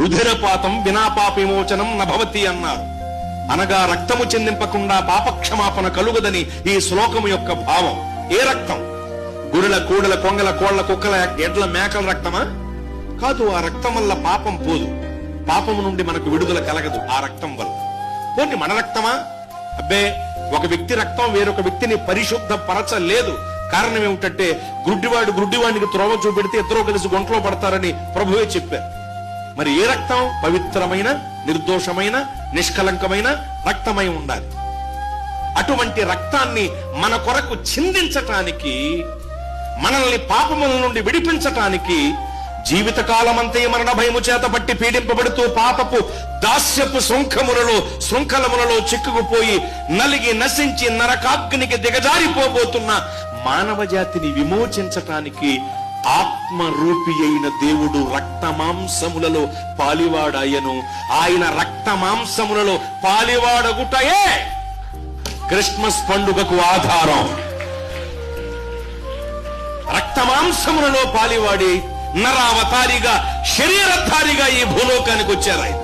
రుధిరపాతం వినా పాప విమోచనం నభవతి అన్నారు. అనగా రక్తము చెందింపకుండా పాపక్షమాపణ కలుగదని ఈ శ్లోకము యొక్క భావం. ఏ రక్తం? గుడిల కూడల కొంగల కోళ్ల కుక్కల ఎడ్ల మేకల రక్తమా? కాదు. ఆ రక్తం వల్ల పాపం పోదు, పాపము నుండి మనకు విడుదల కలగదు ఆ రక్తం వల్ల. పోనీ మన రక్తమా? అబ్బే, ఒక వ్యక్తి రక్తం వేరొక వ్యక్తిని పరిశుద్ధపరచలేదు. కారణం ఏమిటంటే గుడ్డివాడికి త్రోవ చూపెడితే ఇద్దరూ కలిసి గుంటలో పడతారని ప్రభువే చెప్పారు. మరి ఏ రక్తం? పవిత్రమైన, నిర్దోషమైన, నిష్కలంకమైన రక్తమై ఉండాలి. అటువంటి రక్తాన్ని మన కొరకు చిందించటానికి, మనల్ని పాపముల నుండి విడిపించటానికి జీవితకాలమంతే మరణ భయము చేత పట్టి పీడింపబడుతూ పాపపు దాస్యపు శృంఖలములలో చిక్కుకుపోయి నలిగి నశించి నరకాగ్నికి దిగజారిపోబోతున్న మానవ జాతిని విమోచించటానికి ఆత్మరూపి అయిన దేవుడు రక్తమాంసములలో పాలివాడాయను. ఆయన రక్తమాంసములలో పాలివాడగుటయే క్రిస్మస్ పండుగకు ఆధారం. రక్తమాంసములలో పాలివాడి నరావతారిగా, శరీరధారిగా ఈ భూలోకానికి వచ్చారు ఆయన.